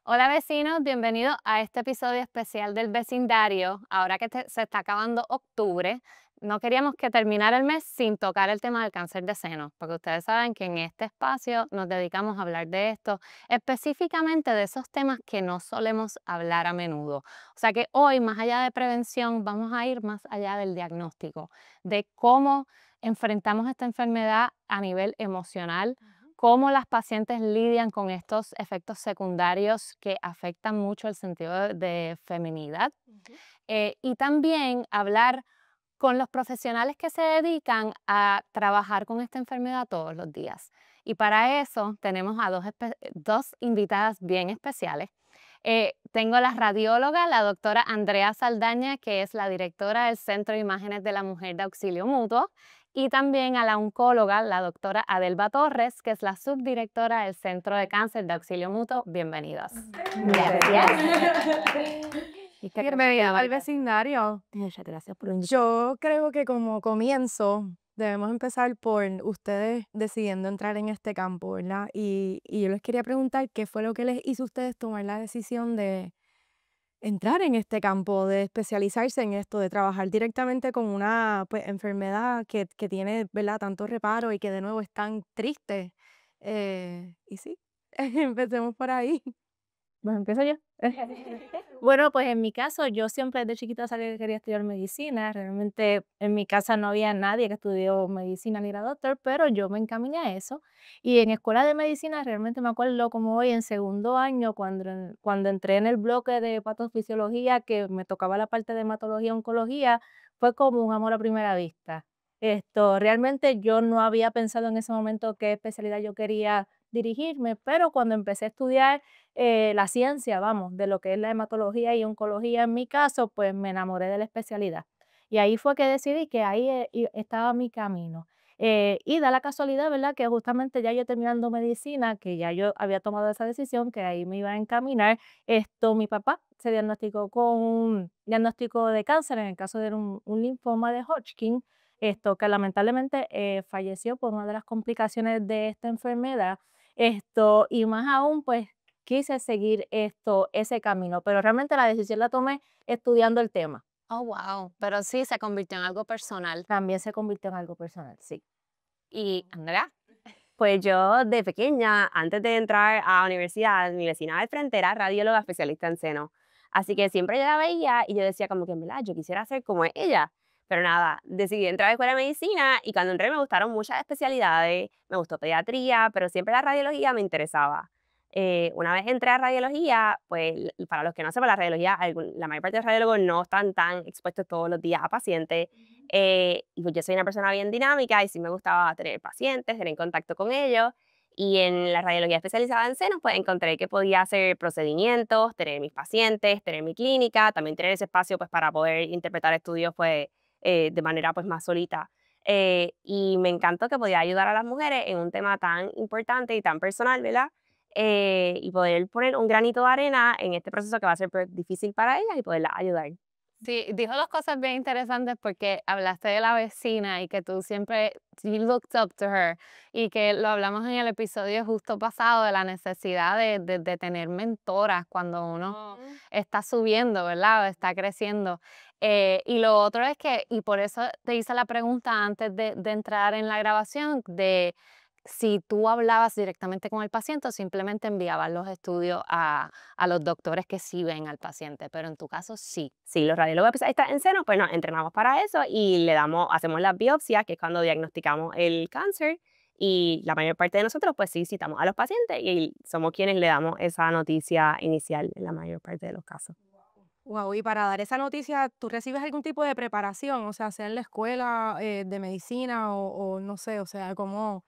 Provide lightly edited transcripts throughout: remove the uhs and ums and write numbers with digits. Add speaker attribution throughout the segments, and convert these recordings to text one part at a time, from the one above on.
Speaker 1: Hola vecinos, bienvenidos a este episodio especial del vecindario. Ahora que se está acabando octubre, no queríamos que terminara el mes sin tocar el tema del cáncer de seno, porque ustedes saben que en este espacio nos dedicamos a hablar de esto, específicamente de esos temas que no solemos hablar a menudo. O sea que hoy, más allá de prevención, vamos a ir más allá del diagnóstico, de cómo enfrentamos esta enfermedad a nivel emocional, cómo las pacientes lidian con estos efectos secundarios que afectan mucho el sentido de feminidad,
Speaker 2: Ujú.
Speaker 1: y también hablar con los profesionales que se dedican a trabajar con esta enfermedad todos los días. Y para eso tenemos a dos invitadas bien especiales. Tengo la radióloga, la doctora Andrea Saldaña, que es la directora del Centro de Imágenes de la Mujer de Auxilio Mutuo, y también a la oncóloga, la doctora Adelba Torres, que es la subdirectora del Centro de Cáncer de Auxilio Mutuo. Bienvenidas.
Speaker 2: Gracias.
Speaker 3: Y que
Speaker 2: Bienvenida al vecindario.
Speaker 3: muchas gracias por invitarme.
Speaker 2: Yo creo que como comienzo debemos empezar por ustedes decidiendo entrar en este campo, ¿verdad? Y yo les quería preguntar qué fue lo que les hizo a ustedes tomar la decisión de entrar en este campo, de especializarse en esto, de trabajar directamente con una pues, enfermedad que tiene, ¿verdad? Tanto reparo y que de nuevo es tan triste. Y sí, empecemos por ahí.
Speaker 3: Bueno, empiezo yo. Bueno, pues en mi caso, yo siempre desde chiquita sabía que quería estudiar medicina. Realmente en mi casa no había nadie que estudió medicina ni era doctor, pero yo me encaminé a eso. Y en escuela de medicina realmente me acuerdo como hoy en segundo año, cuando entré en el bloque de patofisiología, que me tocaba la parte de hematología, oncología, fue como un amor a primera vista. Realmente yo no había pensado en ese momento qué especialidad yo quería dirigirme, pero cuando empecé a estudiar la ciencia, vamos, de lo que es la hematología y oncología en mi caso, pues me enamoré de la especialidad. Y ahí fue que decidí que ahí estaba mi camino. Y da la casualidad, ¿verdad? Que justamente ya yo terminando medicina, que ya yo había tomado esa decisión, que ahí me iba a encaminar, mi papá se diagnosticó con un diagnóstico de cáncer, en el caso de un linfoma de Hodgkin, que lamentablemente falleció por una de las complicaciones de esta enfermedad. Y más aún, pues quise seguir ese camino, pero realmente la decisión la tomé estudiando el tema.
Speaker 1: Oh, wow, pero sí se convirtió en algo personal.
Speaker 3: También se convirtió en algo personal, sí.
Speaker 1: ¿Y Andrea?
Speaker 4: Pues yo de pequeña, antes de entrar a la universidad, mi vecina del frente era radióloga especialista en seno. Así que siempre yo la veía y yo decía como que en verdad yo quisiera ser como ella. Pero nada, decidí entrar a la escuela de medicina y cuando entré me gustaron muchas especialidades, me gustó pediatría, pero siempre la radiología me interesaba. Una vez entré a radiología, pues para los que no sepan, la radiología, la mayor parte de los radiólogos no están tan expuestos todos los días a pacientes. Y pues yo soy una persona bien dinámica y sí me gustaba tener pacientes, tener contacto con ellos. Y en la radiología especializada en senos, pues encontré que podía hacer procedimientos, tener mis pacientes, tener mi clínica, también tener ese espacio pues para poder interpretar estudios pues de manera pues más solita. Y me encantó que podía ayudar a las mujeres en un tema tan importante y tan personal, ¿verdad? Y poder poner un granito de arena en este proceso que va a ser pues, difícil para ellas y poderlas ayudar.
Speaker 1: Sí, dijo dos cosas bien interesantes porque hablaste de la vecina y que tú siempre, you looked up to her, y que lo hablamos en el episodio justo pasado de la necesidad de tener mentoras cuando uno
Speaker 2: Ujú.
Speaker 1: está subiendo, ¿verdad? O está creciendo. Y lo otro es que, y por eso te hice la pregunta antes de entrar en la grabación, de si tú hablabas directamente con el paciente o simplemente enviabas los estudios a los doctores que sí ven al paciente, pero en tu caso sí.
Speaker 4: Sí, los radiólogos especialistas en seno, pues nos entrenamos para eso y hacemos las biopsias, que es cuando diagnosticamos el cáncer. Y la mayor parte de nosotros, pues sí, citamos a los pacientes y somos quienes le damos esa noticia inicial en la mayor parte de los casos.
Speaker 2: Wow, y para dar esa noticia, ¿tú recibes algún tipo de preparación? O sea, sea en la escuela de medicina o no sé, o sea, ¿cómo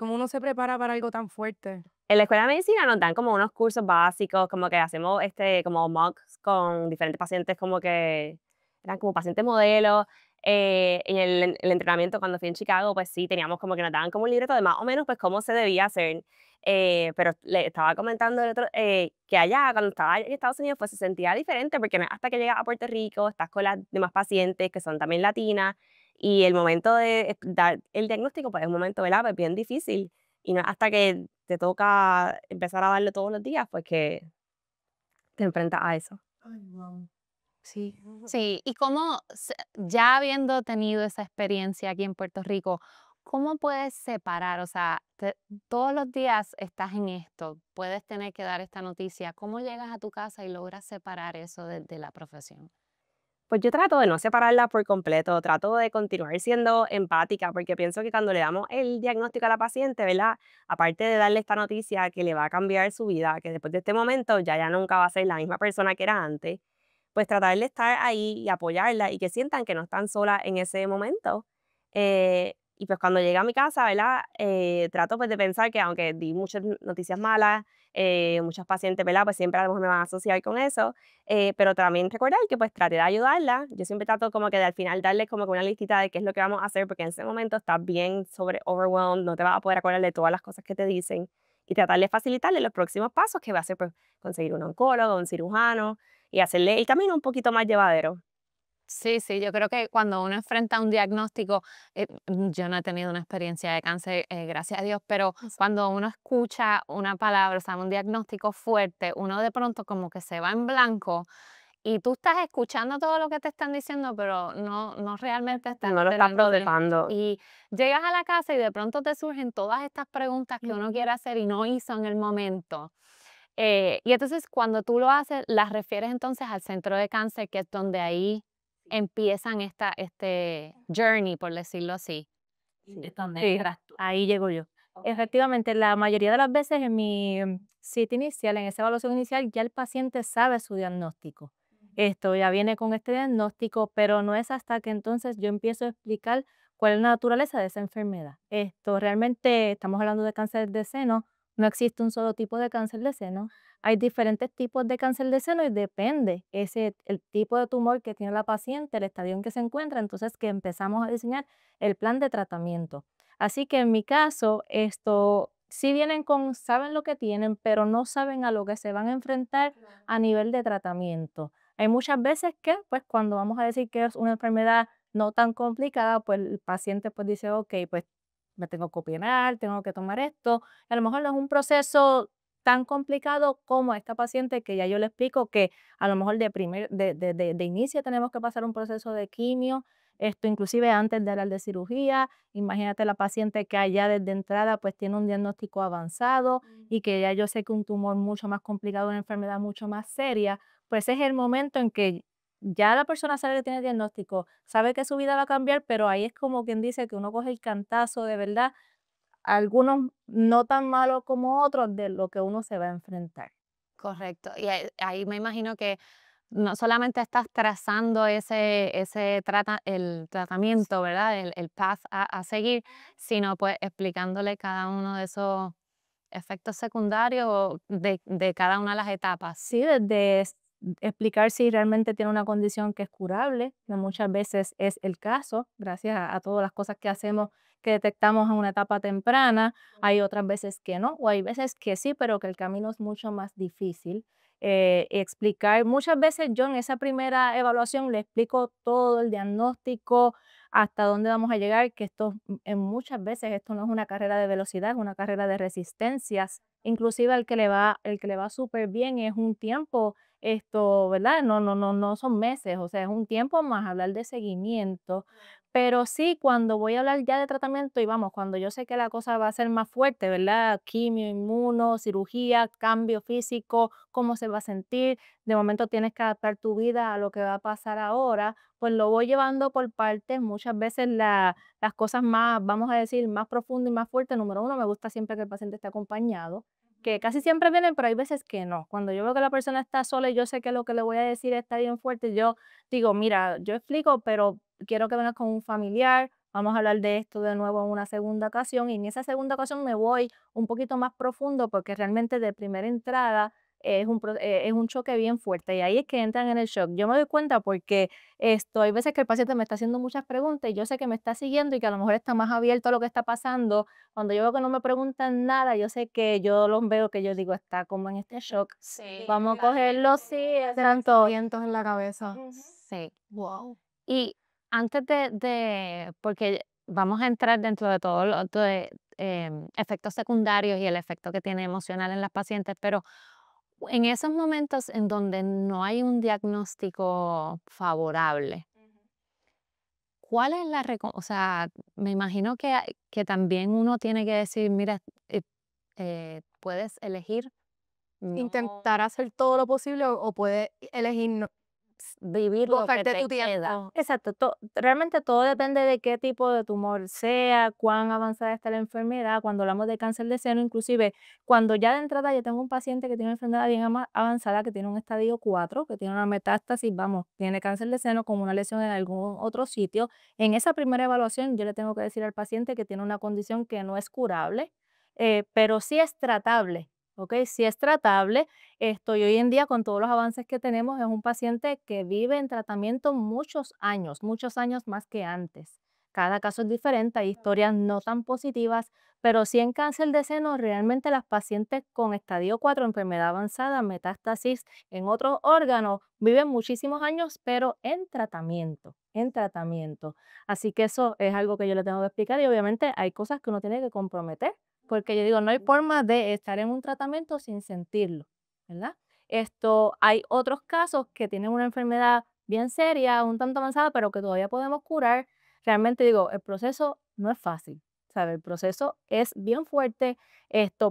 Speaker 2: uno se prepara para algo tan fuerte?
Speaker 4: En la escuela de medicina nos dan como unos cursos básicos, como que hacemos como mocks con diferentes pacientes, como que eran como pacientes modelos. En el entrenamiento cuando fui en Chicago, pues sí, teníamos como que nos daban como un libreto de más o menos pues cómo se debía hacer. Pero le estaba comentando que allá, cuando estaba en Estados Unidos, pues se sentía diferente, porque no es hasta que llegas a Puerto Rico, estás con las demás pacientes que son también latinas, y el momento de dar el diagnóstico, pues es un momento, ¿verdad? Pues bien difícil. Y no es hasta que te toca empezar a darlo todos los días, pues que te enfrentas a eso.
Speaker 2: Ay, wow. Sí.
Speaker 1: Sí, y cómo, ya habiendo tenido esa experiencia aquí en Puerto Rico, ¿cómo puedes separar? O sea, todos los días estás en esto, puedes tener que dar esta noticia. ¿Cómo llegas a tu casa y logras separar eso de la profesión?
Speaker 4: Pues yo trato de no separarla por completo, trato de continuar siendo empática, porque pienso que cuando le damos el diagnóstico a la paciente, ¿verdad? Aparte de darle esta noticia que le va a cambiar su vida, que después de este momento ya nunca va a ser la misma persona que era antes, pues tratar de estar ahí y apoyarla y que sientan que no están solas en ese momento. Y pues cuando llegue a mi casa, ¿verdad? Trato pues de pensar que aunque di muchas noticias malas, muchos pacientes, ¿verdad? Pues siempre a lo mejor me van a asociar con eso, pero también recordar que pues traté de ayudarla. Yo siempre trato como que de al final darle como que una listita de qué es lo que vamos a hacer, porque en ese momento estás bien sobre overwhelmed, no te vas a poder acordar de todas las cosas que te dicen y tratar de facilitarle los próximos pasos que va a ser pues conseguir un oncólogo, un cirujano y hacerle el camino un poquito más llevadero.
Speaker 1: Sí, sí, yo creo que cuando uno enfrenta un diagnóstico, yo no he tenido una experiencia de cáncer, gracias a Dios, pero cuando uno escucha una palabra, o sea, un diagnóstico fuerte, uno de pronto como que se va en blanco y tú estás escuchando todo lo que te están diciendo, pero no realmente estás
Speaker 4: No lo estás
Speaker 1: teniendo
Speaker 4: procesando.
Speaker 1: y llegas a la casa y de pronto te surgen todas estas preguntas que uno quiere hacer y no hizo en el momento. Y entonces cuando tú lo haces, las refieres entonces al centro de cáncer, que es donde ahí empiezan este journey, por decirlo así.
Speaker 3: Es donde entras tú. Ahí llego yo. Efectivamente, la mayoría de las veces en mi cita inicial, en esa evaluación inicial, ya el paciente sabe su diagnóstico. Esto ya viene con este diagnóstico, pero no es hasta que entonces yo empiezo a explicar cuál es la naturaleza de esa enfermedad. Esto realmente, estamos hablando de cáncer de seno, no existe un solo tipo de cáncer de seno. Hay diferentes tipos de cáncer de seno y depende el tipo de tumor que tiene la paciente, el estadio en que se encuentra, entonces que empezamos a diseñar el plan de tratamiento. Así que en mi caso, esto sí vienen con, saben lo que tienen, pero no saben a lo que se van a enfrentar a nivel de tratamiento. Hay muchas veces que, pues, cuando vamos a decir que es una enfermedad no tan complicada, pues el paciente pues dice, ok, pues me tengo que operar, tengo que tomar esto. A lo mejor no es un proceso tan complicado como a esta paciente que ya yo le explico que a lo mejor de inicio tenemos que pasar un proceso de quimio, esto inclusive antes de hablar de cirugía. Imagínate la paciente que allá desde entrada pues tiene un diagnóstico avanzado y que ya yo sé que un tumor mucho más complicado, una enfermedad mucho más seria, pues es el momento en que ya la persona sabe que tiene diagnóstico, sabe que su vida va a cambiar, pero ahí es como quien dice que uno coge el cantazo de verdad, algunos no tan malos como otros de lo que uno se va a enfrentar.
Speaker 1: Correcto. Y ahí me imagino que no solamente estás trazando el tratamiento, ¿verdad? El path a seguir, sino pues explicándole cada uno de esos efectos secundarios de cada una de las etapas.
Speaker 3: Sí, desde explicar si realmente tiene una condición que es curable, que muchas veces es el caso, gracias a todas las cosas que hacemos que detectamos en una etapa temprana. Hay otras veces que no, o hay veces que sí, pero que el camino es mucho más difícil. Explicar, muchas veces yo en esa primera evaluación le explico todo el diagnóstico, hasta dónde vamos a llegar, que esto en muchas veces esto no es una carrera de velocidad, es una carrera de resistencias. Inclusive el que le va súper bien es un tiempo, esto, ¿verdad? No son meses, o sea, es un tiempo más hablar de seguimiento. Pero sí, cuando voy a hablar ya de tratamiento y vamos, cuando yo sé que la cosa va a ser más fuerte, ¿verdad? Quimio, inmuno, cirugía, cambio físico, cómo se va a sentir, de momento tienes que adaptar tu vida a lo que va a pasar ahora, pues lo voy llevando por partes. Muchas veces las cosas más, vamos a decir, más profundas y más fuertes, número uno, me gusta siempre que el paciente esté acompañado, que casi siempre vienen, pero hay veces que no. Cuando yo veo que la persona está sola y yo sé que lo que le voy a decir está bien fuerte, yo digo, mira, yo explico, pero quiero que vengas con un familiar, vamos a hablar de esto de nuevo en una segunda ocasión, y en esa segunda ocasión me voy un poquito más profundo porque realmente de primera entrada es un choque bien fuerte y ahí es que entran en el shock. Yo me doy cuenta porque hay veces que el paciente me está haciendo muchas preguntas y yo sé que me está siguiendo y que a lo mejor está más abierto a lo que está pasando. Cuando yo veo que no me preguntan nada, yo sé que yo los veo que yo digo, está como en este shock.
Speaker 1: Sí.
Speaker 3: Vamos a cogerlo, sí, exacto.
Speaker 2: Vientos en la cabeza.
Speaker 1: Sí.
Speaker 2: Wow.
Speaker 1: Y antes porque vamos a entrar dentro de todos los efectos secundarios y el efecto que tiene emocional en las pacientes, pero En esos momentos en donde no hay un diagnóstico favorable, ¿cuál es la o sea, me imagino que también uno tiene que decir, mira, puedes elegir no
Speaker 2: Intentar hacer todo lo posible o puedes elegir
Speaker 1: vivir lo que
Speaker 2: gozarte
Speaker 1: te
Speaker 2: tu
Speaker 1: queda.
Speaker 2: tiempo.
Speaker 3: Exacto, realmente todo depende de qué tipo de tumor sea, cuán avanzada está la enfermedad. Cuando hablamos de cáncer de seno, inclusive cuando ya de entrada yo tengo un paciente que tiene una enfermedad bien avanzada, que tiene un estadio 4, que tiene una metástasis, vamos, tiene cáncer de seno con una lesión en algún otro sitio. En esa primera evaluación yo le tengo que decir al paciente que tiene una condición que no es curable, pero sí es tratable. ¿Ok? Sí es tratable. Y hoy en día, con todos los avances que tenemos, es un paciente que vive en tratamiento muchos años más que antes. Cada caso es diferente, hay historias no tan positivas, pero sí en cáncer de seno, realmente las pacientes con estadio 4, enfermedad avanzada, metástasis en otros órganos, viven muchísimos años, pero en tratamiento, en tratamiento. Así que eso es algo que yo le tengo que explicar y obviamente hay cosas que uno tiene que comprometer, porque yo digo, no hay forma de estar en un tratamiento sin sentirlo. ¿Verdad? Hay otros casos que tienen una enfermedad bien seria, un tanto avanzada, pero que todavía podemos curar. Realmente digo, el proceso no es fácil, ¿sabes? El proceso es bien fuerte,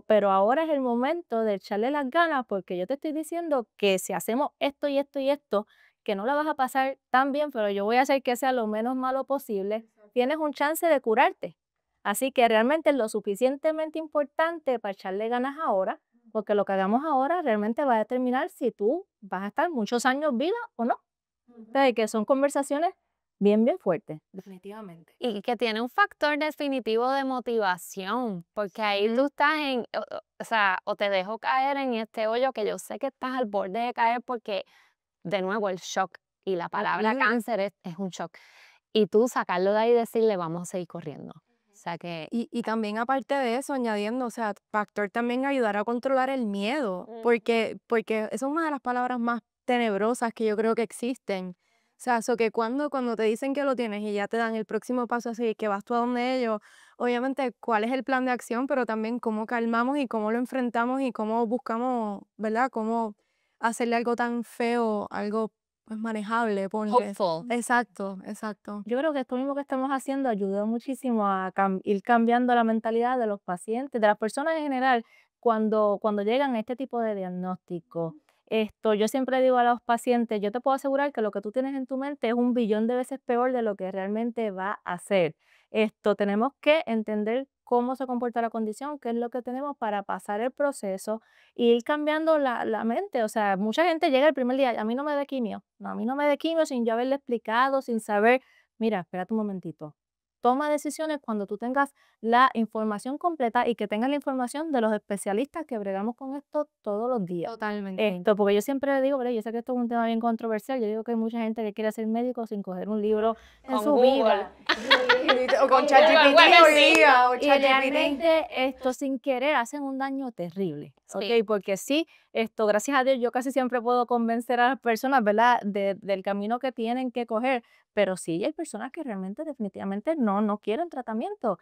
Speaker 3: pero ahora es el momento de echarle las ganas, porque yo te estoy diciendo que si hacemos esto y esto y esto, que no la vas a pasar tan bien, pero yo voy a hacer que sea lo menos malo posible, tienes un chance de curarte. Así que realmente es lo suficientemente importante para echarle ganas ahora, porque lo que hagamos ahora realmente va a determinar si tú vas a estar muchos años viva o no. O sea, que son conversaciones bien fuertes, definitivamente.
Speaker 1: Y que tiene un factor definitivo de motivación, porque ahí tú estás o sea, o te dejo caer en este hoyo que yo sé que estás al borde de caer porque, de nuevo, el shock y la palabra cáncer es un shock. Y tú sacarlo de ahí y decirle, vamos a seguir corriendo. O sea que,
Speaker 2: Y también aparte de eso, añadiendo, o sea, factor también ayudar a controlar el miedo, porque esa es una de las palabras más tenebrosas que yo creo que existen. O sea, eso que cuando te dicen que lo tienes y ya te dan el próximo paso así, que vas tú a donde ellos, obviamente cuál es el plan de acción, pero también cómo calmamos y cómo lo enfrentamos y cómo buscamos, ¿verdad? Cómo hacerle algo tan feo, algo pues manejable, ponle.
Speaker 1: hopeful.
Speaker 2: Exacto, exacto.
Speaker 3: Yo creo que esto mismo que estamos haciendo ayudó muchísimo a ir cambiando la mentalidad de los pacientes, de las personas en general, cuando llegan a este tipo de diagnóstico. Yo siempre digo a los pacientes, yo te puedo asegurar que lo que tú tienes en tu mente es 1 billón de veces peor de lo que realmente va a ser. Tenemos que entender cómo se comporta la condición, qué es lo que tenemos para pasar el proceso y ir cambiando la mente. O sea, mucha gente llega el primer día, a mí no me dé quimio, no, a mí no me dé quimio sin yo haberle explicado, sin saber, mira, espérate un momentito. Toma decisiones cuando tú tengas la información completa y que tengas la información de los especialistas que bregamos con esto todos los días.
Speaker 2: Totalmente.
Speaker 3: Porque yo siempre digo, ¿verdad? Yo sé que esto es un tema bien controversial, yo digo que hay mucha gente que quiere ser médico sin coger un libro en
Speaker 1: Con
Speaker 3: su
Speaker 1: Google.
Speaker 3: vida.
Speaker 2: O con
Speaker 1: Con
Speaker 2: ChatGPT
Speaker 1: Google,
Speaker 2: hoy
Speaker 1: sí.
Speaker 2: día, o
Speaker 3: Y
Speaker 2: ChatGPT.
Speaker 3: realmente esto sin querer hacen un daño terrible, ¿ok?
Speaker 1: Sí.
Speaker 3: Porque sí, gracias a Dios, yo casi siempre puedo convencer a las personas, ¿verdad? Del camino que tienen que coger, pero sí hay personas que realmente definitivamente no quieren tratamiento.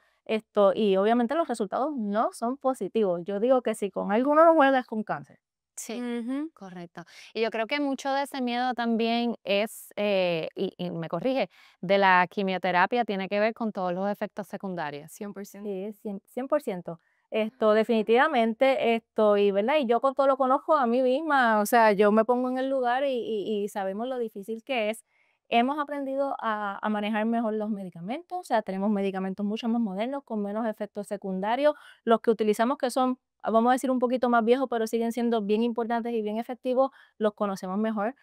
Speaker 3: Y obviamente los resultados no son positivos. Yo digo que si con alguno no juegas con cáncer.
Speaker 1: Sí.
Speaker 2: Ujú,
Speaker 1: Correcto. Y yo creo que mucho de ese miedo también es, y me corrige, de la quimioterapia tiene que ver con todos los efectos secundarios.
Speaker 2: 100%.
Speaker 3: Sí, 100%. Definitivamente, ¿verdad? Y yo con todo lo conozco a mí misma, o sea, yo me pongo en el lugar y sabemos lo difícil que es. Hemos aprendido a manejar mejor los medicamentos, o sea, tenemos medicamentos mucho más modernos, con menos efectos secundarios. Los que utilizamos que son, vamos a decir, un poquito más viejos, pero siguen siendo bien importantes y bien efectivos, los conocemos mejor,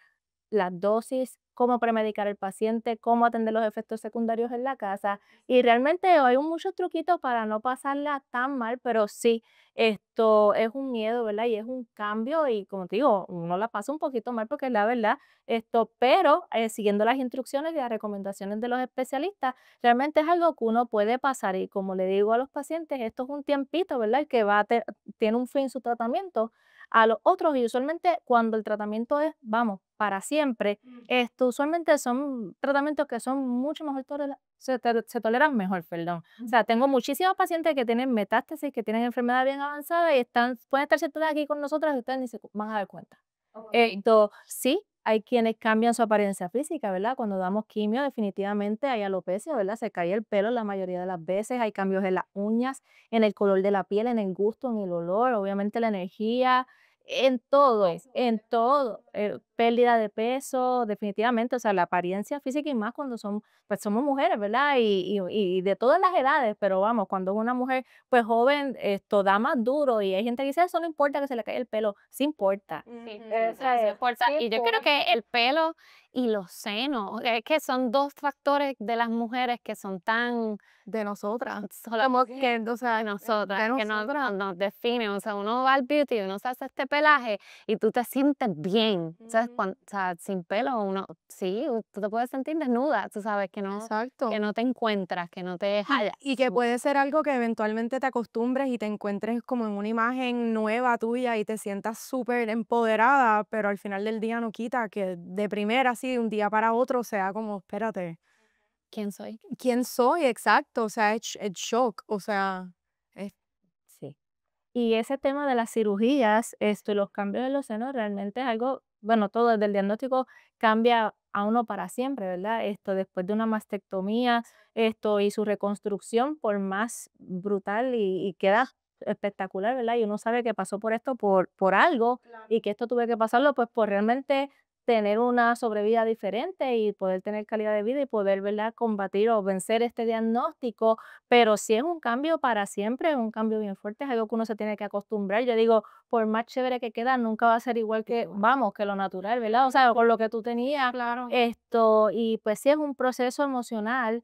Speaker 3: las dosis, cómo premedicar al paciente, cómo atender los efectos secundarios en la casa. Y realmente hay muchos truquitos para no pasarla tan mal, pero sí, esto es un miedo, ¿verdad? Y es un cambio y como te digo, uno la pasa un poquito mal porque es la verdad, pero siguiendo las instrucciones y las recomendaciones de los especialistas, realmente es algo que uno puede pasar y como le digo a los pacientes, esto es un tiempito, ¿verdad? Que tiene un fin su tratamiento. a los otros y usualmente cuando el tratamiento es, vamos, para siempre, usualmente son tratamientos que son mucho mejor se toleran mejor, perdón. O sea, tengo muchísimos pacientes que tienen metástasis, que tienen enfermedad bien avanzada y pueden estar sentados aquí con nosotros y ustedes ni se van a dar cuenta. Sí, hay quienes cambian su apariencia física, ¿verdad? Cuando damos quimio, definitivamente hay alopecia, ¿verdad? Se cae el pelo la mayoría de las veces, hay cambios en las uñas, en el color de la piel, en el gusto, en el olor, obviamente la energía, en todo, pérdida de peso, definitivamente, o sea, la apariencia física y más cuando pues somos mujeres, ¿verdad? Y de todas las edades, pero vamos, cuando es una mujer pues joven, esto da más duro y hay gente que dice, eso no importa que se le caiga el pelo, sí importa.
Speaker 1: Sí,
Speaker 3: O sea,
Speaker 1: sí importa.
Speaker 3: sí
Speaker 1: Y yo creo
Speaker 3: importa.
Speaker 1: que el pelo y los senos, es que son dos factores de las mujeres que son tan
Speaker 2: De nosotras.
Speaker 1: solo
Speaker 2: Como que, o sea,
Speaker 1: de nosotras,
Speaker 2: de
Speaker 1: que
Speaker 2: nosotras.
Speaker 1: nos definen. O sea, uno va al beauty, uno se hace este pelaje y tú te sientes bien. ¿Sabes?
Speaker 2: Ujú.
Speaker 1: O sea, sin pelo, uno, sí, tú te puedes sentir desnuda, tú sabes, que
Speaker 2: Exacto.
Speaker 1: no te encuentras, que no te hallas.
Speaker 2: Y que puede ser algo que eventualmente te acostumbres y te encuentres como en una imagen nueva tuya y te sientas súper empoderada, pero al final del día no quita que de primera, así, de un día para otro, sea como, espérate,
Speaker 1: ¿Quién soy?
Speaker 2: ¿quién soy? Exacto, o sea, es shock, o sea, es
Speaker 3: Sí. Y ese tema de las cirugías, y los cambios de los senos realmente es algo, bueno, todo desde el diagnóstico cambia a uno para siempre, ¿verdad? Después de una mastectomía, y su reconstrucción, por más brutal y queda espectacular, ¿verdad? Y uno sabe que pasó por esto por algo y que esto tuve que pasarlo, pues por realmente tener una sobrevida diferente y poder tener calidad de vida y poder, ¿verdad?, combatir o vencer este diagnóstico, pero sí es un cambio para siempre, es un cambio bien fuerte, es algo que uno se tiene que acostumbrar. Yo digo, por más chévere que queda, nunca va a ser igual que, vamos, que lo natural, ¿verdad? O sea, con lo que tú tenías,
Speaker 2: claro.
Speaker 3: y pues sí es un proceso emocional,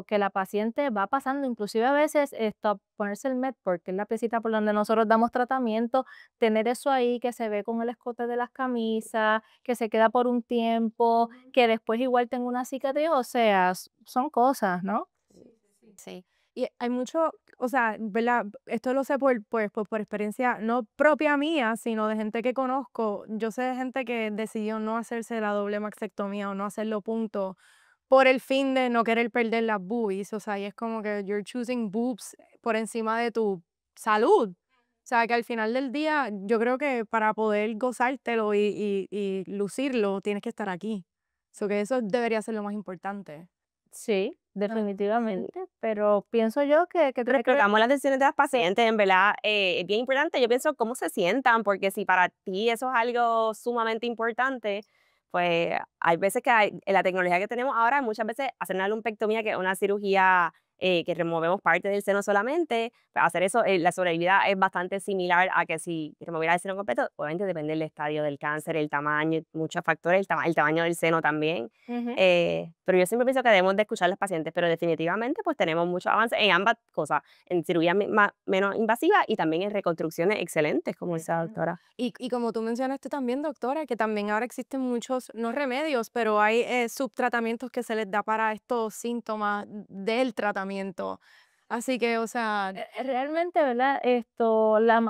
Speaker 3: que la paciente va pasando, inclusive a veces, ponerse el Medport, que es la piecita por donde nosotros damos tratamiento, tener eso ahí que se ve con el escote de las camisas, que se queda por un tiempo, que después igual tengo una cicatriz, o sea, son cosas, ¿no?
Speaker 1: Sí.
Speaker 2: Y hay mucho, o sea, ¿verdad? Esto lo sé por experiencia no propia mía, sino de gente que conozco. Yo sé de gente que decidió no hacerse la doble mastectomía o no hacerlo punto por el fin de no querer perder las boobies. O sea, y es como que you're choosing boobs por encima de tu salud. O sea, que al final del día, yo creo que para poder gozártelo y lucirlo, tienes que estar aquí. So que eso debería ser lo más importante.
Speaker 3: Sí, definitivamente, pero pienso yo que tiene que ver.
Speaker 4: Respetamos las decisiones de las pacientes, en verdad, es bien importante. Yo pienso cómo se sientan, porque si para ti eso es algo sumamente importante, pues hay veces que la tecnología que tenemos ahora, muchas veces hacer una lumpectomía, que es una cirugía que removemos parte del seno solamente, pues hacer eso, la sobrevida es bastante similar a que si removiera el seno completo, obviamente depende del estadio del cáncer, el tamaño, muchos factores, el tamaño del seno también.
Speaker 3: Ujú.
Speaker 4: Pero yo siempre pienso que debemos de escuchar a los pacientes, pero definitivamente pues tenemos mucho avance en ambas cosas, en cirugía menos invasiva y también en reconstrucciones excelentes, como dice la doctora.
Speaker 2: Y como tú mencionaste también, doctora, que también ahora existen muchos, no remedios, pero hay subtratamientos que se les da para estos síntomas del tratamiento. Así que, o sea,
Speaker 3: Realmente, ¿verdad?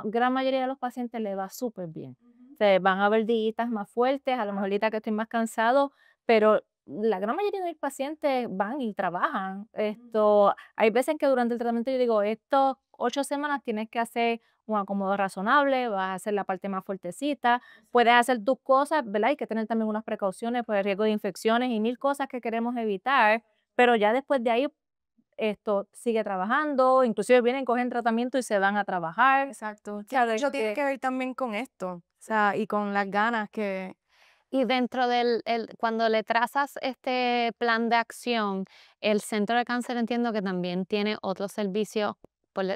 Speaker 3: Gran mayoría de los pacientes le va súper bien. Se van a ver días más fuertes, a lo mejor días que estoy más cansado, pero la gran mayoría de mis pacientes van y trabajan. Hay veces que durante el tratamiento yo digo, estos 8 semanas tienes que hacer un acomodo razonable, vas a hacer la parte más fuertecita, puedes hacer tus cosas, ¿verdad? Hay que tener también unas precauciones por el riesgo de infecciones y mil cosas que queremos evitar, pero ya después de ahí sigue trabajando, inclusive vienen, cogen tratamiento y se van a trabajar.
Speaker 2: exacto.
Speaker 3: sea, de
Speaker 2: Eso tiene
Speaker 3: que
Speaker 2: que ver también con esto, o sea, y con las ganas que...
Speaker 1: Y dentro cuando le trazas este plan de acción, el centro de cáncer entiendo que también tiene otros servicios,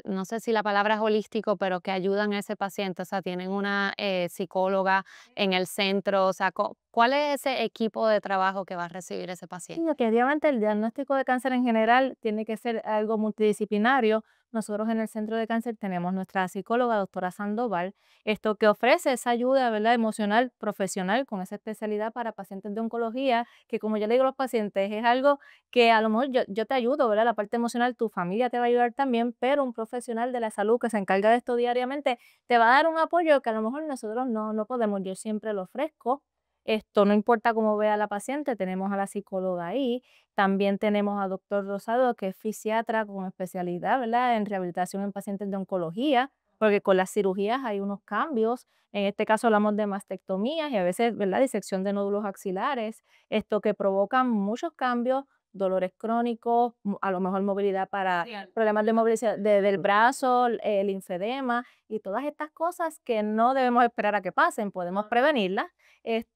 Speaker 1: no sé si la palabra es holístico, pero que ayudan a ese paciente. O sea, tienen una psicóloga en el centro. O sea, ¿cuál es ese equipo de trabajo que va a recibir ese
Speaker 3: Sí,
Speaker 1: paciente?
Speaker 3: definitivamente el diagnóstico de cáncer en general tiene que ser algo multidisciplinario, nosotros en el Centro de Cáncer tenemos nuestra psicóloga, doctora Sandoval, que ofrece esa ayuda, ¿verdad?, emocional, profesional, con esa especialidad para pacientes de oncología, que como yo le digo a los pacientes, es algo que a lo mejor yo te ayudo, ¿verdad? La parte emocional, tu familia te va a ayudar también, pero un profesional de la salud que se encarga de esto diariamente te va a dar un apoyo que a lo mejor nosotros no podemos. Yo siempre lo ofrezco. No importa cómo vea la paciente, tenemos a la psicóloga ahí. También tenemos a doctor Rosado, que es fisiatra con especialidad, ¿verdad?, en rehabilitación en pacientes de oncología, porque con las cirugías hay unos cambios. En este caso hablamos de mastectomías y a veces, ¿verdad?, disección de nódulos axilares, que provocan muchos cambios, dolores crónicos, a lo mejor movilidad para problemas de movilidad del brazo, el linfedema y todas estas cosas que no debemos esperar a que pasen, podemos prevenirlas,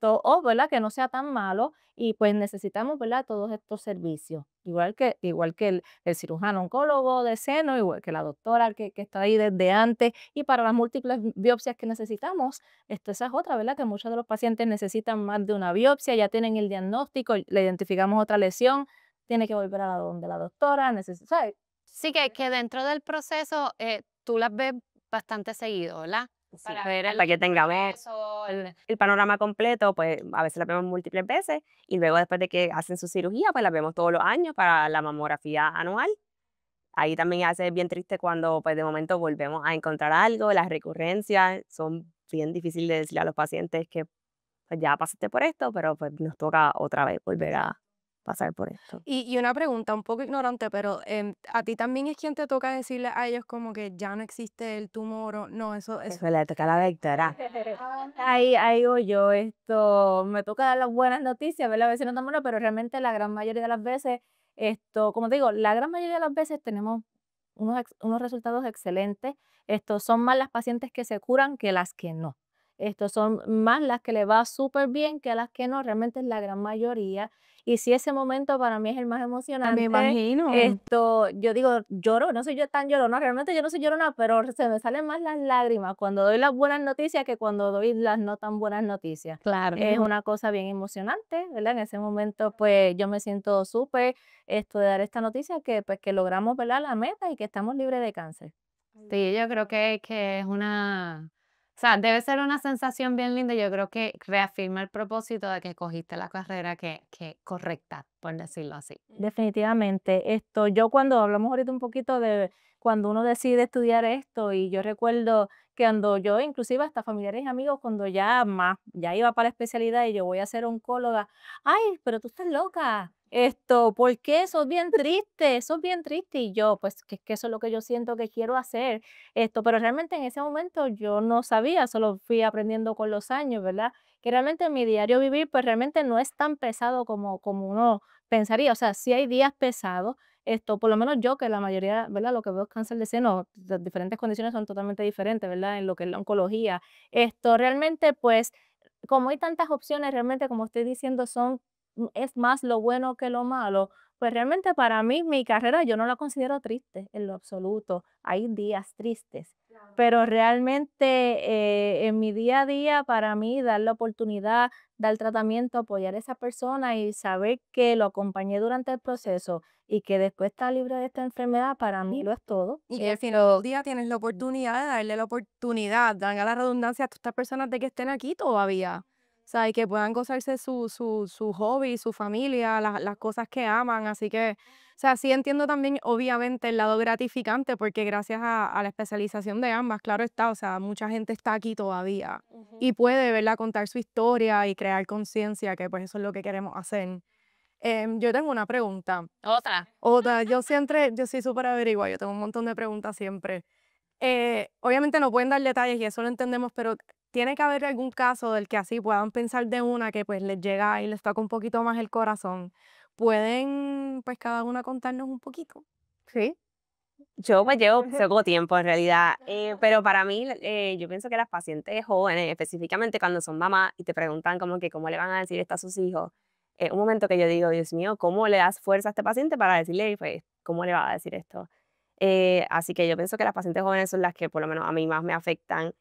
Speaker 3: o, ¿verdad?, que no sea tan malo y pues necesitamos, ¿verdad?, todos estos servicios. Igual que el cirujano oncólogo de seno, igual que la doctora que está ahí desde antes, y para las múltiples biopsias que necesitamos, esa es otra, ¿verdad?, que muchos de los pacientes necesitan más de una biopsia, ya tienen el diagnóstico, le identificamos otra lesión, tiene que volver a donde la doctora, ¿sabes?
Speaker 1: Sí, que dentro del proceso, tú las ves bastante seguido, ¿verdad?
Speaker 4: Sí,
Speaker 1: Para ver
Speaker 4: hasta que tengamos
Speaker 1: progreso,
Speaker 4: el panorama completo, pues a veces la vemos múltiples veces y luego después de que hacen su cirugía, pues la vemos todos los años para la mamografía anual. Ahí también hace bien triste cuando pues de momento volvemos a encontrar algo, las recurrencias son bien difíciles de decirle a los pacientes que pues ya pasaste por esto, pero pues nos toca otra vez volver a pasar por esto.
Speaker 2: Y una pregunta un poco ignorante, pero ¿a ti también es quien te toca decirle a ellos como que ya no existe el tumor o no? Eso.
Speaker 4: Eso le toca a la doctora.
Speaker 3: Ahí o yo, me toca dar las buenas noticias, ¿verdad? A veces no tan buenas, pero realmente la gran mayoría de las veces, como te digo, la gran mayoría de las veces tenemos unos resultados excelentes. Son más las pacientes que se curan que las que no. Son más las que le va súper bien que las que no, realmente es la gran mayoría. Y si ese momento para mí es el más
Speaker 2: Me
Speaker 3: emocionante,
Speaker 2: imagino.
Speaker 3: yo digo, lloro, no soy yo tan llorona, realmente yo no soy llorona, pero se me salen más las lágrimas cuando doy las buenas noticias que cuando doy las no tan buenas noticias.
Speaker 1: claro.
Speaker 3: Es una cosa bien emocionante, ¿verdad? En ese momento, pues yo me siento súper de dar esta noticia que pues que logramos, ¿verdad?, la meta y que estamos libres de cáncer.
Speaker 1: Sí, yo creo que es o sea, debe ser una sensación bien linda. Yo creo que reafirma el propósito de que cogiste la carrera que correcta, por decirlo así.
Speaker 3: Definitivamente. Yo cuando hablamos ahorita un poquito de cuando uno decide estudiar esto, y yo recuerdo que cuando yo, inclusive hasta familiares y amigos, cuando ya iba para la especialidad y yo voy a ser oncóloga, ay, pero tú estás loca. ¿Por qué? Eso es bien triste. Y yo, pues, que es que eso es lo que yo siento que quiero hacer. Pero realmente en ese momento yo no sabía, solo fui aprendiendo con los años, ¿verdad? Que realmente mi diario vivir, pues realmente no es tan pesado como uno pensaría. O sea, sí hay días pesados, por lo menos yo, que la mayoría, ¿verdad?, lo que veo es cáncer de seno, las diferentes condiciones son totalmente diferentes, ¿verdad?, en lo que es la oncología. Realmente, pues, como hay tantas opciones, realmente, como estoy diciendo, es más lo bueno que lo malo, pues realmente para mí, mi carrera, yo no la considero triste en lo absoluto. Hay días tristes, pero realmente en mi día a día, para mí, dar la oportunidad, dar tratamiento, apoyar a esa persona y saber que lo acompañé durante el proceso y que después está libre de esta enfermedad, para mí lo es todo.
Speaker 2: Y que al final del día tienes la oportunidad de darle la oportunidad, valga la redundancia, a estas personas de que estén aquí todavía. O sea, y que puedan gozarse su hobby, su familia, las cosas que aman. Así que, o sea, sí entiendo también, obviamente, el lado gratificante, porque gracias a la especialización de ambas, claro está, o sea, mucha gente está aquí todavía y puede, ¿verdad?, contar su historia y crear conciencia, que pues eso es lo que queremos hacer. Yo tengo una pregunta.
Speaker 1: Otra.
Speaker 2: Otra, yo soy súper averigua, yo tengo un montón de preguntas siempre. Obviamente no pueden dar detalles y eso lo entendemos, pero tiene que haber algún caso del que así puedan pensar de una que pues les llega y les toca un poquito más el corazón. ¿Pueden pues cada una contarnos un poquito?
Speaker 3: Sí.
Speaker 4: Yo pues llevo poco tiempo en realidad, pero para mí yo pienso que las pacientes jóvenes, específicamente cuando son mamás y te preguntan como que cómo le van a decir esto a sus hijos, un momento que yo digo, Dios mío, ¿cómo le das fuerza a este paciente para decirle, pues, cómo le va a decir esto? Así que yo pienso que las pacientes jóvenes son las que por lo menos a mí más me afectan,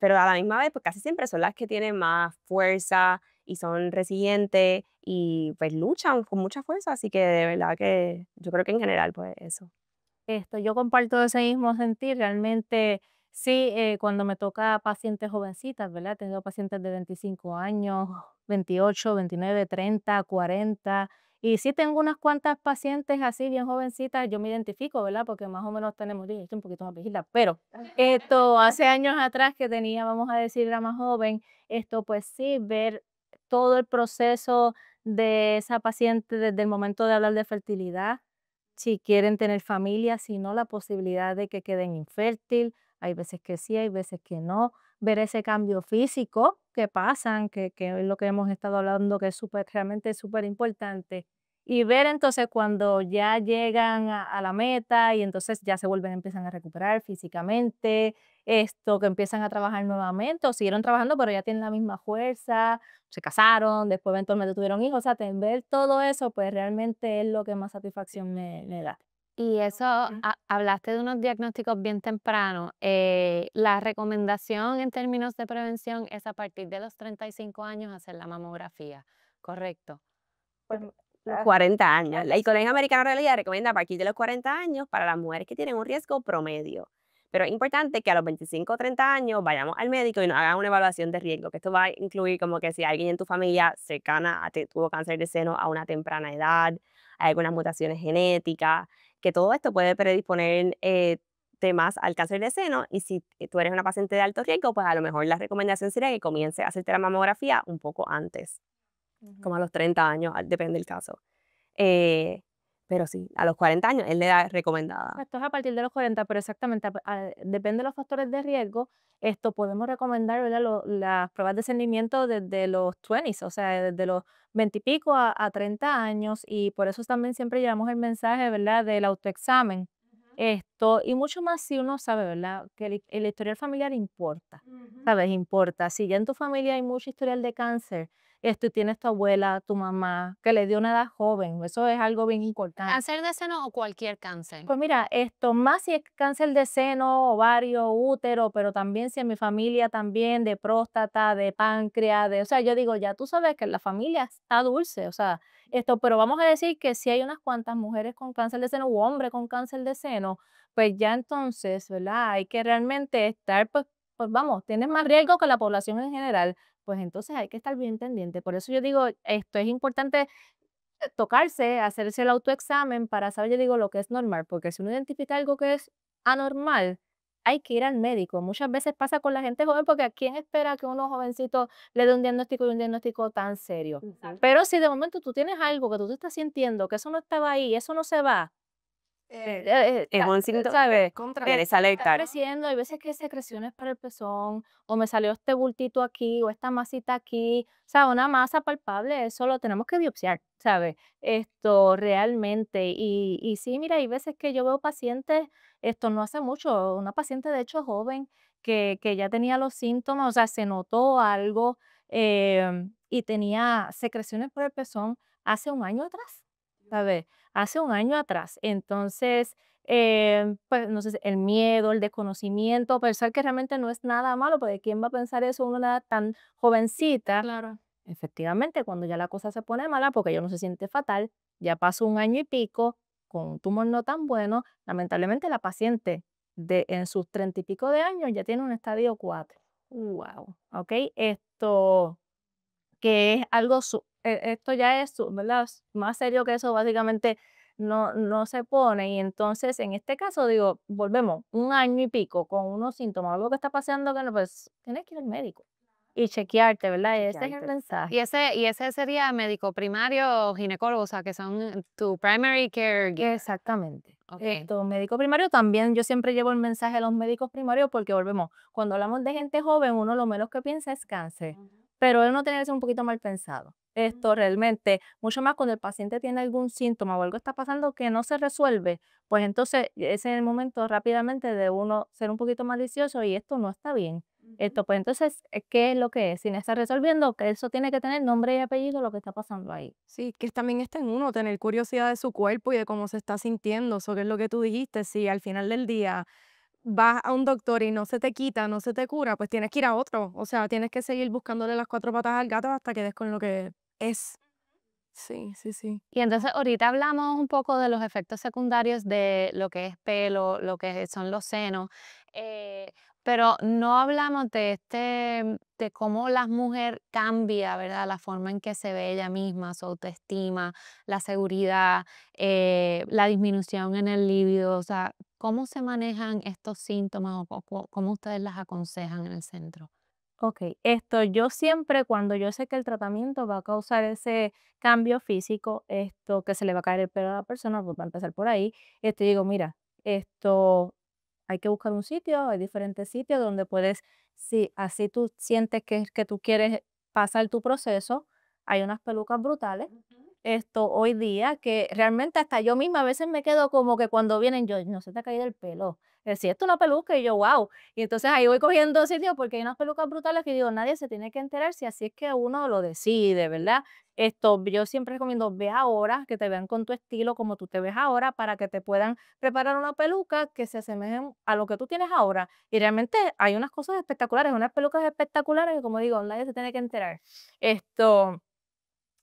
Speaker 4: pero a la misma vez, pues casi siempre son las que tienen más fuerza y son resilientes y pues luchan con mucha fuerza, así que de verdad que yo creo que en general pues eso.
Speaker 3: Yo comparto ese mismo sentir, realmente sí, cuando me toca pacientes jovencitas, ¿verdad? Tengo pacientes de 25 años, 28, 29, 30, 40, y sí tengo unas cuantas pacientes así bien jovencitas, yo me identifico, ¿verdad? Porque más o menos tenemos, digo, yo estoy un poquito más viejita, pero hace años atrás que tenía, vamos a decir, era más joven, pues sí, ver todo el proceso de esa paciente desde el momento de hablar de fertilidad, si quieren tener familia, si no, la posibilidad de que queden infértil, hay veces que sí, hay veces que no, ver ese cambio físico que pasan, que es lo que hemos estado hablando, que es súper, realmente es súper importante, y ver entonces cuando ya llegan a la meta y entonces ya se vuelven, empiezan a recuperar físicamente, que empiezan a trabajar nuevamente, o siguieron trabajando, pero ya tienen la misma fuerza, se casaron, después eventualmente tuvieron hijos, o sea, ver todo eso, pues realmente es lo que más satisfacción me da.
Speaker 1: Y eso, hablaste de unos diagnósticos bien tempranos. La recomendación en términos de prevención es a partir de los 35 años hacer la mamografía, ¿correcto?
Speaker 3: Pues,
Speaker 4: Los 40 años. El Colegio Americano de Realidad recomienda a partir de los 40 años para las mujeres que tienen un riesgo promedio. Pero es importante que a los 25 o 30 años vayamos al médico y nos hagan una evaluación de riesgo, que esto va a incluir como que si alguien en tu familia cercana tuvo cáncer de seno a una temprana edad, hay algunas mutaciones genéticas, que todo esto puede predisponer más al cáncer de seno, y si tú eres una paciente de alto riesgo, pues a lo mejor la recomendación sería que comience a hacerte la mamografía un poco antes, como a los 30 años, depende del caso. Eh, pero sí, a los 40 años es la edad recomendada.
Speaker 3: esto es a partir de los 40, pero exactamente, depende de los factores de riesgo, podemos recomendar, ¿verdad? Las pruebas de cernimiento desde los 20, o sea, desde los 20 y pico a 30 años, y por eso también siempre llevamos el mensaje, ¿verdad? Del autoexamen. Y mucho más si uno sabe, ¿verdad? Que el historial familiar importa, ¿sabes? Importa. Si ya en tu familia hay mucho historial de cáncer, y tienes tu abuela, tu mamá, que le dio una edad joven, eso es algo bien importante.
Speaker 1: ¿Cáncer de seno o cualquier cáncer?
Speaker 3: Pues mira, más si es cáncer de seno, ovario, útero, pero también si en mi familia también de próstata, de páncreas, o sea, yo digo, ya tú sabes que la familia está dulce, o sea, pero vamos a decir que si hay unas cuantas mujeres con cáncer de seno u hombres con cáncer de seno, pues ya entonces, ¿verdad? Hay que realmente estar, pues vamos, tienes más riesgo que la población en general, pues entonces hay que estar bien pendiente. Por eso yo digo, esto es importante tocarse, hacerse el autoexamen para saber, yo digo, lo que es normal, porque si uno identifica algo que es anormal, hay que ir al médico. Muchas veces pasa con la gente joven, porque ¿a quién espera que uno jovencito le dé un diagnóstico y un diagnóstico tan serio? Pero si de momento tú tienes algo que tú te estás sintiendo, que eso no estaba ahí, eso no se va,
Speaker 4: Es un síntoma,
Speaker 3: ¿sabes?
Speaker 2: Contra.
Speaker 4: tienes que
Speaker 3: Está
Speaker 4: alertar.
Speaker 3: creciendo, hay veces que hay secreciones para el pezón, o me salió este bultito aquí, o esta masita aquí, o sea, una masa palpable, eso lo tenemos que biopsiar, ¿sabes? Realmente, y sí, mira, hay veces que yo veo pacientes, no hace mucho, una paciente de hecho joven, que ya tenía los síntomas, o sea, se notó algo, y tenía secreciones por el pezón hace un año atrás, ¿sabes? Hace un año atrás. Entonces, pues no sé, el miedo, el desconocimiento, pensar que realmente no es nada malo, porque ¿quién va a pensar eso a una edad tan jovencita?
Speaker 1: Claro.
Speaker 3: Efectivamente, cuando ya la cosa se pone mala, porque ya uno se siente fatal, ya pasó un año y pico con un tumor no tan bueno, lamentablemente la paciente en sus 30 y pico de años ya tiene un estadio 4.
Speaker 1: Wow.
Speaker 3: ¿Ok? Que es algo, esto ya es, ¿verdad? Más serio que eso, básicamente no se pone. Y entonces, en este caso, digo, volvemos, un año y pico con unos síntomas, algo que está pasando, que no, pues tienes que ir al médico y chequearte, ¿verdad? Ese es el
Speaker 4: Chequearte.
Speaker 3: mensaje.
Speaker 1: Y ese sería médico primario o ginecólogo, o sea, que son tu primary care.
Speaker 3: Exactamente.
Speaker 1: Ok.
Speaker 3: Médico primario también, yo siempre llevo el mensaje a los médicos primarios porque volvemos, cuando hablamos de gente joven, uno lo menos que piensa es cáncer, pero uno tiene que ser un poquito mal pensado. Realmente, mucho más cuando el paciente tiene algún síntoma o algo está pasando que no se resuelve, pues entonces ese es el momento rápidamente de uno ser un poquito malicioso y esto no está bien. Pues entonces, ¿qué es lo que es? Si no está resolviendo, que eso tiene que tener nombre y apellido lo que está pasando ahí.
Speaker 2: Sí, que también está en uno tener curiosidad de su cuerpo y de cómo se está sintiendo. Eso que es lo que tú dijiste. Si al final del día vas a un doctor y no se te quita, no se te cura, pues tienes que ir a otro. O sea, tienes que seguir buscándole las cuatro patas al gato hasta que des con lo que es. Sí, sí, sí.
Speaker 1: Y entonces ahorita hablamos un poco de los efectos secundarios de lo que es pelo, lo que son los senos, eh, pero no hablamos de cómo la mujer cambia, ¿verdad? La forma en que se ve ella misma, su autoestima, la seguridad, la disminución en el líbido, o sea, ¿cómo se manejan estos síntomas o cómo ustedes las aconsejan en el centro?
Speaker 3: Ok, yo siempre cuando yo sé que el tratamiento va a causar ese cambio físico, que se le va a caer el pelo a la persona, pues va a empezar por ahí, digo, mira, esto hay que buscar un sitio, hay diferentes sitios donde puedes, si así tú sientes que tú quieres pasar tu proceso, hay unas pelucas brutales, hoy día que realmente hasta yo misma a veces me quedo como que cuando vienen yo, no se te ha caído el pelo, si esto es una peluca y yo, wow, y entonces ahí voy cogiendo sitio porque hay unas pelucas brutales que digo, nadie se tiene que enterar si así es que uno lo decide, ¿verdad? Yo siempre recomiendo, ve ahora, que te vean con tu estilo como tú te ves ahora, para que te puedan preparar una peluca que se asemejen a lo que tú tienes ahora. Y realmente hay unas cosas espectaculares, unas pelucas espectaculares que como digo, nadie se tiene que enterar. Esto,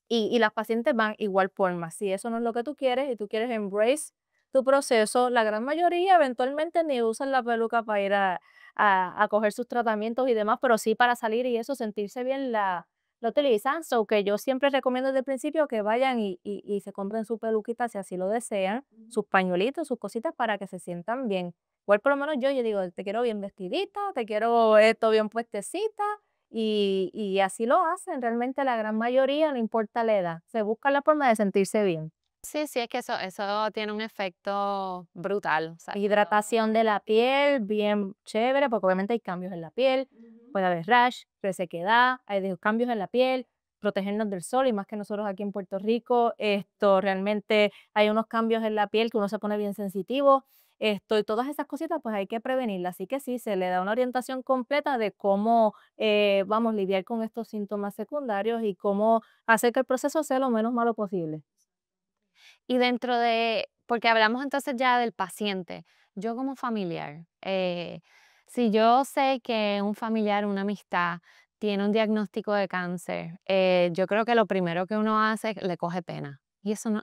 Speaker 3: y las pacientes van igual forma. Si eso no es lo que tú quieres y tú quieres embrace tu proceso, la gran mayoría eventualmente ni usan la peluca para ir a coger sus tratamientos y demás, pero sí para salir y eso, sentirse bien, la utilizan. So que yo siempre recomiendo desde el principio que vayan y se compren su peluquita si así lo desean, sus pañuelitos, sus cositas para que se sientan bien. Igual por lo menos yo digo, te quiero bien vestidita, te quiero esto bien puestecita, y así lo hacen, realmente la gran mayoría, no importa la edad, se busca la forma de sentirse bien.
Speaker 1: Sí, sí, es que eso tiene un efecto brutal. O sea,
Speaker 3: Hidratación de la piel, bien chévere, porque obviamente hay cambios en la piel, puede haber rash, resequedad, cambios en la piel, protegernos del sol, y más que nosotros aquí en Puerto Rico, realmente hay unos cambios en la piel que uno se pone bien sensitivo, y todas esas cositas pues hay que prevenirlas, así que sí, se le da una orientación completa de cómo, vamos, lidiar con estos síntomas secundarios y cómo hacer que el proceso sea lo menos malo posible.
Speaker 1: y dentro de, porque hablamos entonces ya del paciente, yo como familiar, si yo sé que un familiar, una amistad, tiene un diagnóstico de cáncer, yo creo que lo primero que uno hace es le coge pena. Y eso no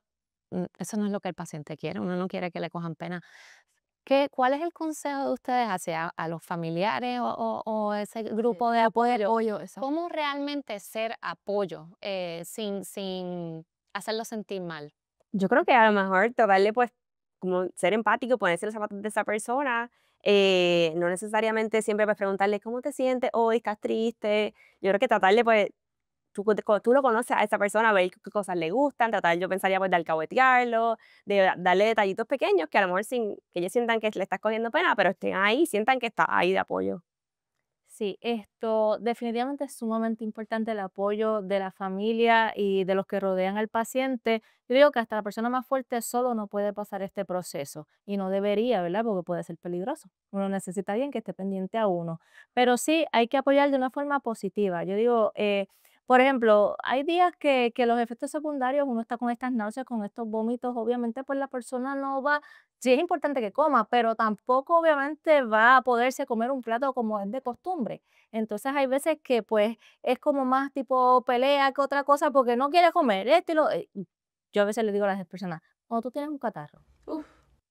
Speaker 1: es lo que el paciente quiere, uno no quiere que le cojan pena. ¿Cuál es el consejo de ustedes hacia a los familiares o ese grupo de apoyo?
Speaker 2: Apoyo, eso.
Speaker 1: ¿Cómo realmente ser apoyo sin hacerlo sentir mal?
Speaker 4: Yo creo que a lo mejor tratarle, pues, como ser empático, ponerse en los zapatos de esa persona, no necesariamente siempre, pues, preguntarle: "¿Cómo te sientes hoy? ¿Estás triste?". Yo creo que tratarle, pues, tú lo conoces a esa persona, ver qué cosas le gustan, tratar, yo pensaría, pues, de alcahuetearlo, de darle detallitos pequeños que a lo mejor sin que ellos sientan que le estás cogiendo pena, pero estén ahí, sientan que estás ahí de apoyo.
Speaker 3: Sí, definitivamente es sumamente importante el apoyo de la familia y de los que rodean al paciente. Yo digo que hasta la persona más fuerte solo no puede pasar este proceso y no debería, ¿verdad? Porque puede ser peligroso. Uno necesita a alguien que esté pendiente a uno. Pero sí, hay que apoyar de una forma positiva. Yo digo, por ejemplo, hay días que los efectos secundarios, uno está con estas náuseas, con estos vómitos, obviamente pues la persona no va. Sí es importante que coma, pero tampoco obviamente va a poderse comer un plato como es de costumbre. Entonces hay veces que pues es como más tipo pelea que otra cosa porque no quiere comer esto y yo a veces le digo a las personas, cuando tú tienes un catarro,
Speaker 2: Uf,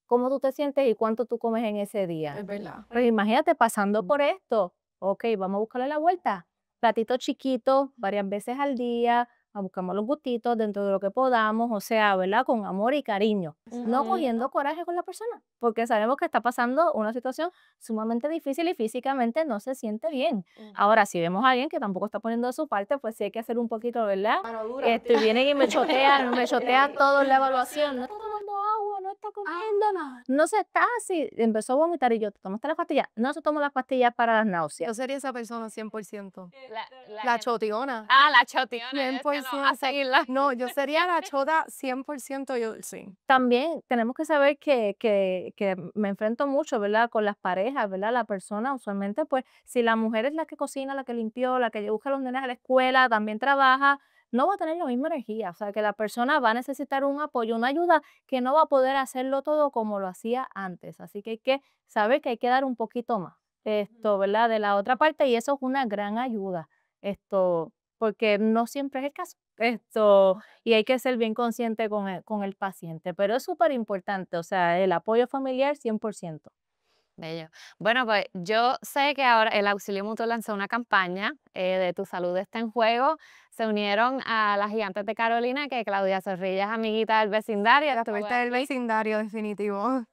Speaker 3: ¿cómo tú te sientes y cuánto tú comes en ese día?
Speaker 2: es verdad.
Speaker 3: Pero imagínate pasando por esto. Ok, vamos a buscarle la vuelta. Platito chiquito, varias veces al día, buscamos los gustitos dentro de lo que podamos, o sea, ¿verdad? Con amor y cariño. No
Speaker 1: Ujú.
Speaker 3: cogiendo coraje con la persona, porque sabemos que está pasando una situación sumamente difícil y físicamente no se siente bien. Ahora, si vemos a alguien que tampoco está poniendo de su parte, pues sí hay que hacer un poquito, ¿verdad?
Speaker 2: Mano dura.
Speaker 3: Vienen y me chotea todo en la evaluación. No está tomando agua, no está comiendo nada. No se está así. Empezó a vomitar y yo, ¿te tomaste las pastillas? No se tomó las pastillas para las
Speaker 2: Yo
Speaker 3: náuseas.
Speaker 2: sería esa persona 100%.
Speaker 1: La
Speaker 2: La chotiona.
Speaker 1: la chotiona,
Speaker 2: cien
Speaker 1: es
Speaker 2: por
Speaker 1: que no, a
Speaker 2: ciento
Speaker 1: seguirla.
Speaker 2: No, yo sería la chota 100%, yo sí.
Speaker 3: También tenemos que saber que me enfrento mucho, ¿verdad? Con las parejas, ¿verdad? La persona usualmente, pues, si la mujer es la que cocina, la que limpió, la que busca a los nenes a la escuela, también trabaja, no va a tener la misma energía. O sea, que la persona va a necesitar un apoyo, una ayuda que no va a poder hacerlo todo como lo hacía antes. Así que hay que saber que hay que dar un poquito más, ¿verdad? De la otra parte, y eso es una gran ayuda, porque no siempre es el caso. y hay que ser bien consciente con el paciente, pero es súper importante, o sea, el apoyo familiar 100%.
Speaker 1: Bello. Bueno, pues yo sé que ahora el Auxilio Mutuo lanzó una campaña de Tu Salud está en juego. Se unieron a las Gigantes de Carolina, que Claudia Zorrilla es amiguita del vecindario.
Speaker 2: La
Speaker 1: estuvo
Speaker 2: parte del
Speaker 1: aquí.
Speaker 2: vecindario definitivo.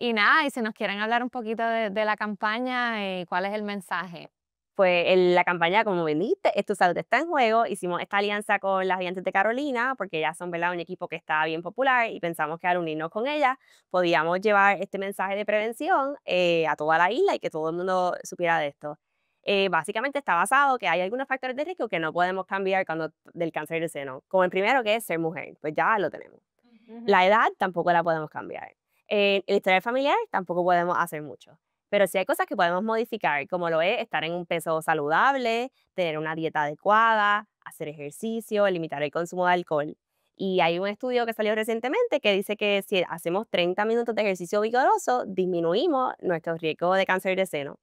Speaker 1: Y nada, y si nos quieren hablar un poquito de la campaña y cuál es el mensaje.
Speaker 4: Pues la campaña, como bien dijiste, es Tu Salud está en juego. Hicimos esta alianza con las Gigantes de Carolina porque ellas son, ¿verdad?, un equipo que está bien popular y pensamos que al unirnos con ellas podíamos llevar este mensaje de prevención a toda la isla y que todo el mundo supiera de esto. Básicamente está basado que hay algunos factores de riesgo que no podemos cambiar del cáncer de seno, como el primero, que es ser mujer, pues ya lo tenemos. La edad tampoco la podemos cambiar. El historial familiar tampoco podemos hacer mucho. Pero sí hay cosas que podemos modificar, como lo es estar en un peso saludable, tener una dieta adecuada, hacer ejercicio, limitar el consumo de alcohol. Y hay un estudio que salió recientemente que dice que si hacemos 30 minutos de ejercicio vigoroso, disminuimos nuestro riesgo de cáncer de seno.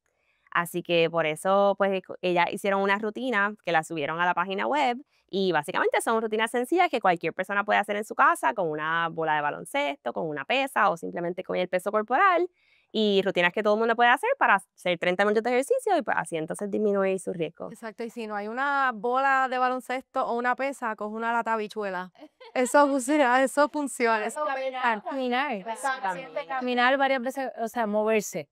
Speaker 4: Así que por eso, pues, ellas hicieron una rutina que la subieron a la página web y básicamente son rutinas sencillas que cualquier persona puede hacer en su casa con una bola de baloncesto, con una pesa o simplemente con el peso corporal, y rutinas que todo el mundo puede hacer para hacer 30 minutos de ejercicio y pues así entonces disminuir su riesgo.
Speaker 2: Exacto, y si no hay una bola de baloncesto o una pesa, coge una lata de habichuela. Eso funciona, eso funciona.
Speaker 3: Caminar varias veces, o sea, moverse.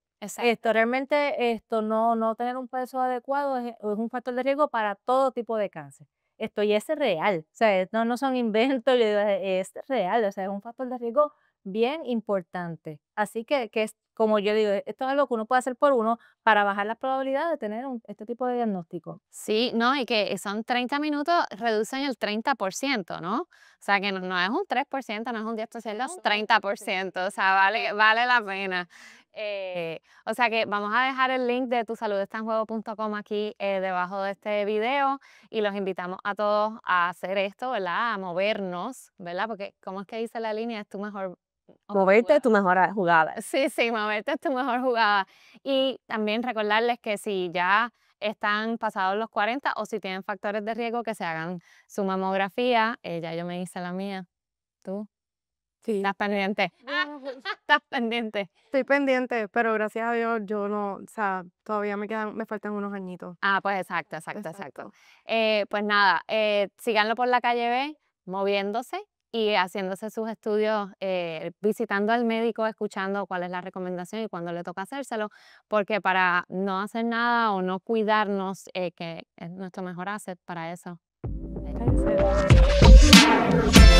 Speaker 3: Realmente no tener un peso adecuado es un factor de riesgo para todo tipo de cáncer. Y es real, o sea, no son inventos, es real, o sea, es un factor de riesgo bien importante. Así que es, como yo digo, esto es algo que uno puede hacer por uno para bajar la probabilidad de tener este tipo de diagnóstico.
Speaker 1: Sí, no, y que son 30 minutos, reducen el 30%, ¿no? O sea, que no es un 3%, no es un 10%, es 30%, o sea, vale la pena. O sea que vamos a dejar el link de tusaludestanjuego.com aquí debajo de este video y los invitamos a todos a hacer esto, ¿verdad? A movernos, ¿verdad? Porque, ¿cómo es que dice la línea? Es tu mejor
Speaker 4: Moverte es tu mejor jugada.
Speaker 1: Sí, moverte es tu mejor jugada. Y también recordarles que si ya están pasados los 40 o si tienen factores de riesgo, que se hagan su mamografía. Ya yo me hice la mía. ¿Tú?
Speaker 2: Sí.
Speaker 1: ¿Estás pendiente? ¿Estás pendiente?
Speaker 2: Estoy pendiente, pero gracias a Dios yo no, o sea, todavía me faltan unos añitos.
Speaker 1: Pues exacto. Pues nada, síganlo por la calle B, moviéndose y haciéndose sus estudios, visitando al médico, escuchando cuál es la recomendación y cuándo le toca hacérselo, porque para no hacer nada o no cuidarnos, que es nuestro mejor asset para eso.
Speaker 2: Cállese.